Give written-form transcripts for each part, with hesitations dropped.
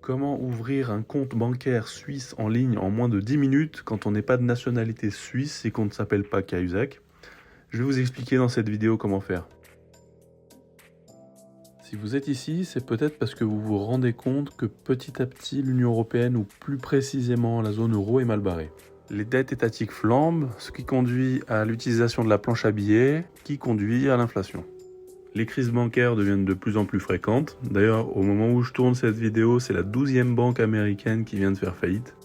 Comment ouvrir un compte bancaire suisse en ligne en moins de 10 minutes quand on n'est pas de nationalité suisse et qu'on ne s'appelle pas Cahuzac? Je vais vous expliquer dans cette vidéo comment faire. Si vous êtes ici, c'est peut-être parce que vous vous rendez compte que petit à petit l'Union européenne, ou plus précisément la zone euro, est mal barrée. Les dettes étatiques flambent, ce qui conduit à l'utilisation de la planche à billets, qui conduit à l'inflation. Les crises bancaires deviennent de plus en plus fréquentes. D'ailleurs, au moment où je tourne cette vidéo, c'est la 12e banque américaine qui vient de faire faillite.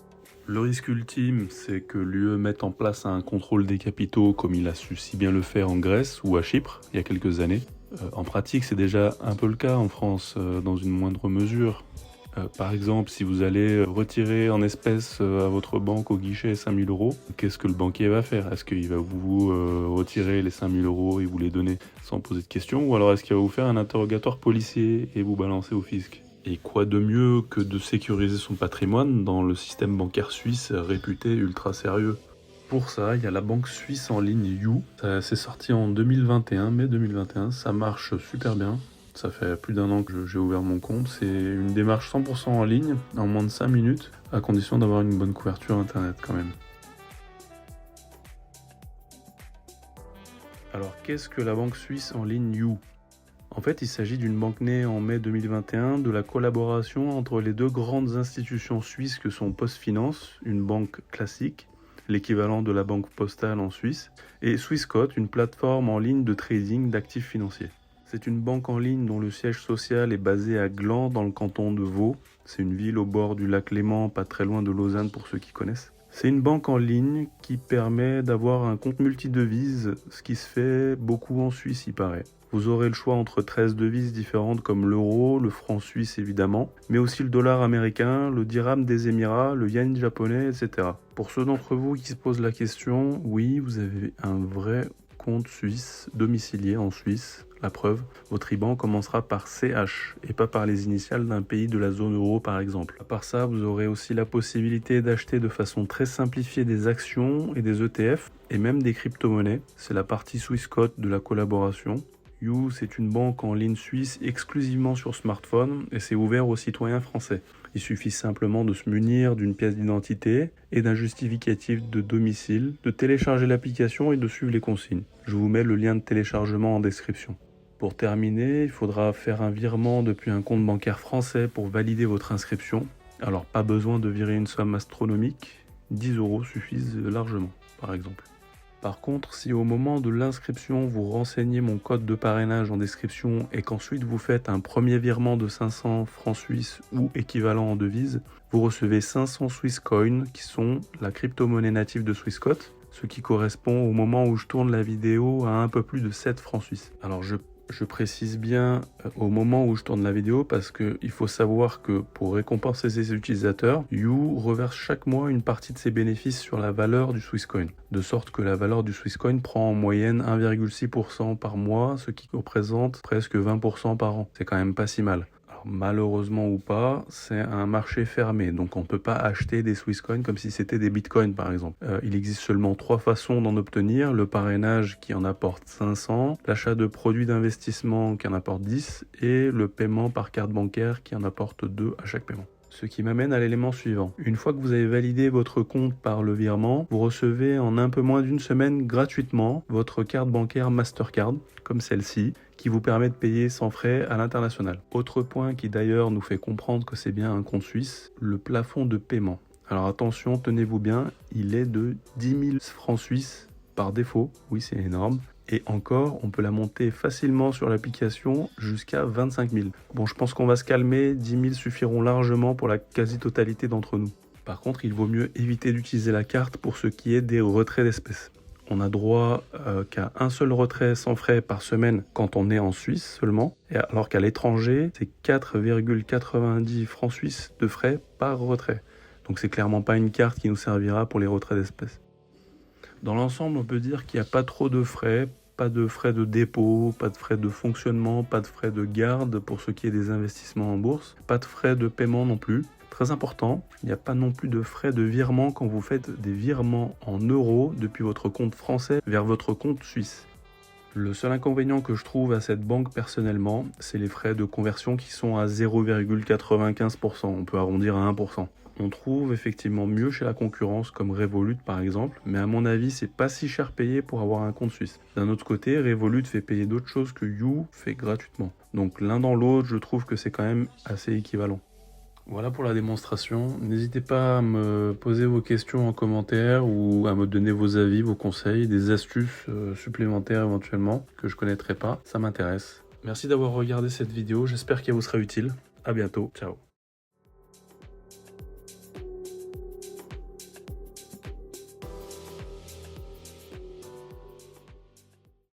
Le risque ultime, c'est que l'UE mette en place un contrôle des capitaux comme il a su si bien le faire en Grèce ou à Chypre il y a quelques années. En pratique, c'est déjà un peu le cas en France, dans une moindre mesure. Par exemple, si vous allez retirer en espèces à votre banque au guichet 5 000 €, qu'est-ce que le banquier va faire? Est-ce qu'il va vous retirer les 5 000 € et vous les donner sans poser de questions? Ou alors est-ce qu'il va vous faire un interrogatoire policier et vous balancer au fisc? Et quoi de mieux que de sécuriser son patrimoine dans le système bancaire suisse réputé ultra sérieux? Pour ça, il y a la banque suisse en ligne You. C'est sorti en 2021, mai 2021, ça marche super bien. Ça fait plus d'1 an que j'ai ouvert mon compte. C'est une démarche 100% en ligne, en moins de 5 minutes, à condition d'avoir une bonne couverture internet quand même. Alors, qu'est-ce que la banque suisse en ligne You? En fait, il s'agit d'une banque née en mai 2021 de la collaboration entre les deux grandes institutions suisses que sont PostFinance, une banque classique, l'équivalent de la banque postale en Suisse, et Swissquote, une plateforme en ligne de trading d'actifs financiers. C'est une banque en ligne dont le siège social est basé à Gland, dans le canton de Vaud. C'est une ville au bord du lac Léman, pas très loin de Lausanne pour ceux qui connaissent. C'est une banque en ligne qui permet d'avoir un compte multidevises, ce qui se fait beaucoup en Suisse, il paraît. Vous aurez le choix entre 13 devises différentes comme l'euro, le franc suisse évidemment, mais aussi le dollar américain, le dirham des Émirats, le yen japonais, etc. Pour ceux d'entre vous qui se posent la question, oui, vous avez un vrai compte suisse, domicilié en Suisse. La preuve, votre IBAN commencera par CH et pas par les initiales d'un pays de la zone euro par exemple. À part ça, vous aurez aussi la possibilité d'acheter de façon très simplifiée des actions et des ETF et même des crypto-monnaies. C'est la partie Swissquote de la collaboration. You, c'est une banque en ligne suisse exclusivement sur smartphone et c'est ouvert aux citoyens français. Il suffit simplement de se munir d'une pièce d'identité et d'un justificatif de domicile, de télécharger l'application et de suivre les consignes. Je vous mets le lien de téléchargement en description. Pour terminer, il faudra faire un virement depuis un compte bancaire français pour valider votre inscription. Alors pas besoin de virer une somme astronomique, 10 € suffisent largement par exemple. Par contre, si au moment de l'inscription, vous renseignez mon code de parrainage en description et qu'ensuite vous faites un premier virement de 500 francs suisses ou équivalent en devises, vous recevez 500 Swiss Coins qui sont la crypto-monnaie native de Swissquote, ce qui correspond au moment où je tourne la vidéo à un peu plus de 7 francs suisses. Alors je précise bien au moment où je tourne la vidéo parce qu'il faut savoir que pour récompenser ses utilisateurs, You reverse chaque mois une partie de ses bénéfices sur la valeur du Swisscoin. De sorte que la valeur du Swisscoin prend en moyenne 1,6% par mois, ce qui représente presque 20% par an. C'est quand même pas si mal. Malheureusement ou pas, c'est un marché fermé, donc on ne peut pas acheter des Swisscoins comme si c'était des Bitcoins par exemple. Il existe seulement 3 façons d'en obtenir, le parrainage qui en apporte 500, l'achat de produits d'investissement qui en apporte 10 et le paiement par carte bancaire qui en apporte 2 à chaque paiement. Ce qui m'amène à l'élément suivant. Une fois que vous avez validé votre compte par le virement, vous recevez en un peu moins d'une semaine gratuitement votre carte bancaire Mastercard, comme celle-ci, qui vous permet de payer sans frais à l'international. Autre point qui d'ailleurs nous fait comprendre que c'est bien un compte suisse, le plafond de paiement. Alors attention, tenez-vous bien, il est de 10 000 francs suisses par défaut, oui c'est énorme. Et encore, on peut la monter facilement sur l'application jusqu'à 25 000. Bon, je pense qu'on va se calmer, 10 000 suffiront largement pour la quasi-totalité d'entre nous. Par contre, il vaut mieux éviter d'utiliser la carte pour ce qui est des retraits d'espèces. On a droit qu'à un seul retrait sans frais par semaine quand on est en Suisse seulement, alors qu'à l'étranger, c'est 4,90 francs suisses de frais par retrait. Donc c'est clairement pas une carte qui nous servira pour les retraits d'espèces. Dans l'ensemble, on peut dire qu'il n'y a pas trop de frais, pas de frais de dépôt, pas de frais de fonctionnement, pas de frais de garde pour ce qui est des investissements en bourse, pas de frais de paiement non plus. Très important, il n'y a pas non plus de frais de virement quand vous faites des virements en euros depuis votre compte français vers votre compte suisse. Le seul inconvénient que je trouve à cette banque personnellement, c'est les frais de conversion qui sont à 0,95%. On peut arrondir à 1%. On trouve effectivement mieux chez la concurrence comme Revolut par exemple, mais à mon avis c'est pas si cher payé pour avoir un compte suisse. D'un autre côté, Revolut fait payer d'autres choses que You fait gratuitement. Donc l'un dans l'autre, je trouve que c'est quand même assez équivalent. Voilà pour la démonstration. N'hésitez pas à me poser vos questions en commentaire ou à me donner vos avis, vos conseils, des astuces supplémentaires éventuellement que je connaîtrais pas. Ça m'intéresse. Merci d'avoir regardé cette vidéo. J'espère qu'elle vous sera utile. À bientôt. Ciao.